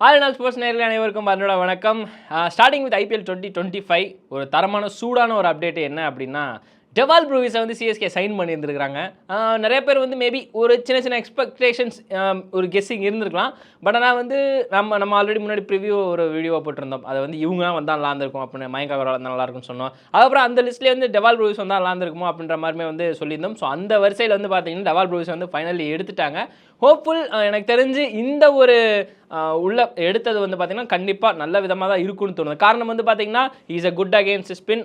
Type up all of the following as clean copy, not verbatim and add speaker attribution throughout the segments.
Speaker 1: All நாள் sports நேயர்கள் அனைவருக்கும் என்னோட வணக்கம். ஸ்டார்டிங் வித் IPL 2025 ஒரு தரமான சூடான ஒரு அப்டேட் என்ன அப்படின்னா, டெவால் ப்ரூவிஸை வந்து சிஎஸ்கே சைன் பண்ணியிருந்துருக்காங்க. நிறைய பேர் வந்து மேபி ஒரு சின்ன சின்ன எக்ஸ்பெக்டேஷன்ஸ் ஒரு கெஸ்ஸிங் இருந்திருக்கலாம். பட் ஆனால் வந்து நம்ம ஆல்ரெடி முன்னாடி ப்ரிவியூ ஒரு வீடியோ போட்டிருந்தோம். அதை வந்து இவங்க தான் வந்தால் நல்லா இருந்திருக்கும் அப்படின்னு, மயங்க் அகர்வால் வந்தால் நல்லா இருக்கும்னு சொன்னோம். அதுக்கப்புறம் அந்த லிஸ்ட்லேயே வந்து டெவால் ப்ரூவிஸ் வந்தால் நல்லா இருந்திருக்குமோ அப்படின்ற மாதிரிமே வந்து சொல்லியிருந்தோம். ஸோ அந்த வரிசையில் வந்து பார்த்தீங்கன்னா டெவால் ப்ரூவிஸ் வந்து ஃபைனலி எடுத்துட்டாங்க. ஹோப்ஃபுல். எனக்கு தெரிஞ்சு இந்த ஒரு உள்ள எடுத்தது வந்து பார்த்தீங்கன்னா கண்டிப்பாக நல்ல விதமாக தான் இருக்குன்னு தோணுது. காரணம் வந்து பார்த்தீங்கன்னா is a good against spin,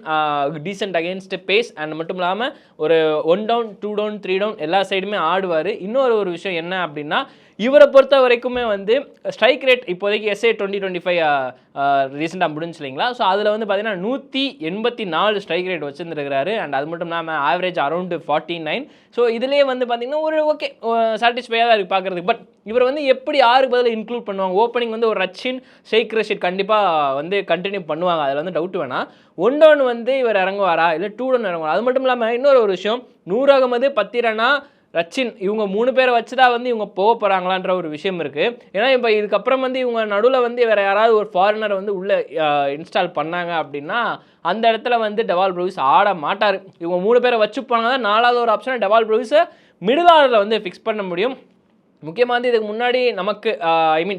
Speaker 1: decent against pace and மட்டும் இல்லாமல் ஒரு 1 டவுன் 2 டவுன் 3 டவுன் எல்லா சைடுமே ஆடுவார். இன்னொரு ஒரு விஷயம் என்ன அப்படின்னா, இவரை பொறுத்த வரைக்குமே வந்து ஸ்ட்ரைக் ரேட் இப்போதைக்கு SA 2025 ரீசெண்டாக முடிஞ்சு இல்லைங்களா. ஸோ அதில் வந்து பார்த்தீங்கன்னா 184 ஸ்ட்ரைக் ரேட் வச்சுருந்துருக்கிறாரு. அண்ட் அது மட்டும் இல்லாமல் ஆவரேஜ் அரௌண்ட் 49. ஸோ இதிலே வந்து பார்த்தீங்கன்னா ஒரு ஓகே சாட்டிஸ்ஃபையாக தான் இருக்குது பார்க்குறதுக்கு. பட் இவர் வந்து எப்படி 6 பதில் இன்க்ளூட் பண்ணுவாங்க? ஓப்பனிங் வந்து ஒரு ரச்சின், ஷேக் ரஷீத் கண்டிப்பாக வந்து கண்டினியூ பண்ணுவாங்க, அதில் வந்து டவுட் வேணாம். 1 டவுன் வந்து இவர் இறங்குவாரா இல்லை 2 டவுன் இறங்குவாரா? அது மட்டும் இல்லாமல் இன்னொரு ஒரு விஷயம், நூர் அகமது, பத்திரனா, ரச்சின் இவங்க 3 பேரை வச்சு தான் வந்து இவங்க போக போகிறாங்களான்ற ஒரு விஷயம் இருக்குது. ஏன்னா இப்போ இதுக்கப்புறம் வந்து இவங்க நடுவில் வந்து வேறு யாராவது ஒரு ஃபாரினரை வந்து உள்ளே இன்ஸ்டால் பண்ணாங்க அப்படின்னா அந்த இடத்துல வந்து டெவால் ப்ரூவிஸ் ஆட மாட்டார். இவங்க 3 பேரை வச்சுப்பாங்க தான் 4வது ஒரு ஆப்ஷனை டெவால் ப்ரூவிஸை மிடில் ஆர்டரில் வந்து ஃபிக்ஸ் பண்ண முடியும். முக்கியமாக வந்து இதுக்கு முன்னாடி நமக்கு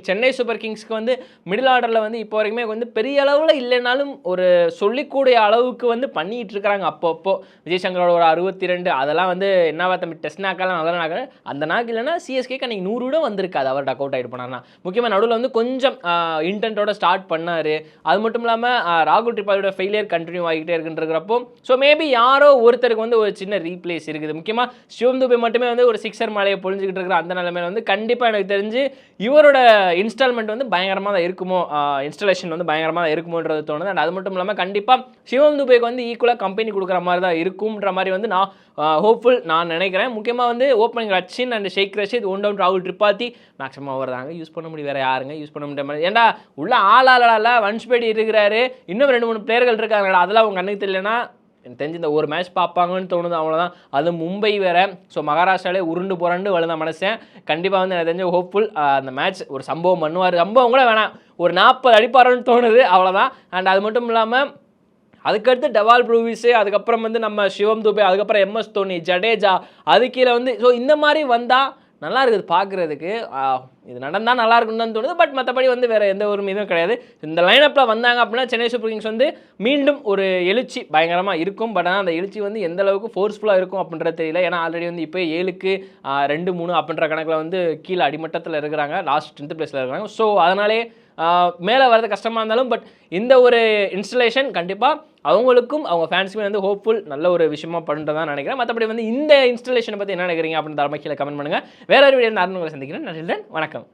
Speaker 1: சென்னை சூப்பர் கிங்ஸ்க்கு வந்து மிடில் ஆர்டரில் வந்து இப்போ வரைக்குமே வந்து பெரிய அளவில் இல்லைனாலும் ஒரு சொல்லிக்கூடிய அளவுக்கு வந்து பண்ணிகிட்டு இருக்கிறாங்க. அப்பப்போ விஜய் சங்கரோட ஒரு 62 அதெல்லாம் வந்து என்னவா தம்பி டெஸ்ட் நாக்கெல்லாம் நல்ல நாக்கு, அந்த நாக்கு இல்லைன்னா சிஎஸ்கேக்கு அன்றைக்கி 100 விட வந்திருக்காது அவர் டக் அவுட் ஆகிட்டு போனார்னா. முக்கியமாக நடுவில் வந்து கொஞ்சம் இன்டென்ட்டோட ஸ்டார்ட் பண்ணார். அது மட்டும் இல்லாமல் ராகுல் திரிபாதியோட ஃபெயிலியர் கண்டினியூ ஆகிட்டே இருக்குன்றப்போ ஸோ மேபி யாரோ ஒருத்தருக்கு வந்து ஒரு சின்ன ரீப்ளேஸ் இருக்குது. முக்கியமாக சிவம் துபே மட்டுமே வந்து ஒரு 6 மலையை பொழிஞ்சிக்கிட்டு இருக்கிற அந்த நிலைமையில வந்து கண்டிப்பாக எனக்கு தெரிஞ்சு இவரோட இன்ஸ்டால்மெண்ட் வந்து பயங்கரமாக தான் இருக்குமோ, இன்ஸ்டாலேஷன் வந்து பயங்கரமாக தான் இருக்குமோன்றது தோணுது. அண்ட் அது மட்டும் இல்லாமல் கண்டிப்பாக சிவம் துபேக்கு வந்து ஈக்குவலாக கம்பெனி கொடுக்குற மாதிரி தான் இருக்கும்ன்ற மாதிரி வந்து நான் ஹோப்ஃபுல் நான் நினைக்கிறேன். முக்கியமாக வந்து opening Rachin and Shaik Rasheed, 1 down ராகுல் திரிபாதி மேக்ஸிமம் அவர் தாங்க யூஸ் பண்ண முடியும், வேறு யாருங்க யூஸ் பண்ண முடியாத மாதிரி. ஏன்டா உள்ள ஆளாளா வன்ஷ்பேடி இருக்கிறாரு, இன்னும் 2-3 பிளேயர்கள் இருக்காங்களா, அதெல்லாம் அவங்க கண்ணுக்கு தெரியலனா எனக்கு தெரிஞ்சு இந்த ஒரு மேட்ச் பார்ப்பாங்கன்னு தோணுது, அவ்வளோதான். அது மும்பை வேறு. ஸோ மகாராஷ்டிராலே உருண்டு புரண்டு வழுந்த மனசேன். கண்டிப்பாக வந்து எனக்கு தெரிஞ்ச ஹோப்ஃபுல் அந்த மேட்ச் ஒரு சம்பவம் பண்ணுவார். சம்பவம் கூட வேணாம், ஒரு 40 அடிப்பாருன்னு தோணுது, அவ்வளோதான். அண்ட் அது மட்டும் இல்லாமல் அதுக்கடுத்து டெவால் ப்ரூவிஸு, அதுக்கப்புறம் வந்து நம்ம சிவம் துபே, அதுக்கப்புறம் MS தோனி, ஜடேஜா, அது கீழே வந்து ஸோ இந்த மாதிரி வந்தால் நல்லா இருக்குது பார்க்குறதுக்கு. இது நடந்தால் நல்லா இருக்குன்னு தான் தோணுது. பட் மற்றபடி வந்து வேறு எந்த ஒரு இதுவும் கிடையாது. இந்த லைனப்பில் வந்தாங்க அப்படின்னா சென்னை சூப்பர் கிங்ஸ் வந்து மீண்டும் ஒரு எழுச்சி பயங்கரமாக இருக்கும். பட் ஆனால் அந்த எழுச்சி வந்து எந்த அளவுக்கு ஃபோர்ஸ்ஃபுல்லாக இருக்கும் அப்படின்றது தெரியல. ஏன்னா ஆல்ரெடி வந்து இப்போ 7க்கு 2-3 அப்படின்ற கணக்கில் வந்து கீழே அடிமட்டத்தில் இருக்கிறாங்க, லாஸ்ட் 10th பிளேஸில் இருக்கிறாங்க. ஸோ அதனாலே மேலே வரது கஷ்டமாக இருந்தாலும் பட் இந்த ஒரு இன்ஸ்டலேஷன் கண்டிப்பாக அவங்களுக்கும் அவங்க ஃபேன்ஸுமே வந்து ஹோப்ஃபுல் நல்ல ஒரு விஷயமா பண்ணுறதான் நினைக்கிறேன். மற்றபடி வந்து இந்த இன்ஸ்டலேஷனை பற்றி என்ன நினைக்கிறீங்க அப்படின்னு தரமாக கீழே கமெண்ட் பண்ணுங்கள். வேற ஒரு வீடியோ அருண் உங்களை சந்திக்கிறேன். நன்றி, வணக்கம்.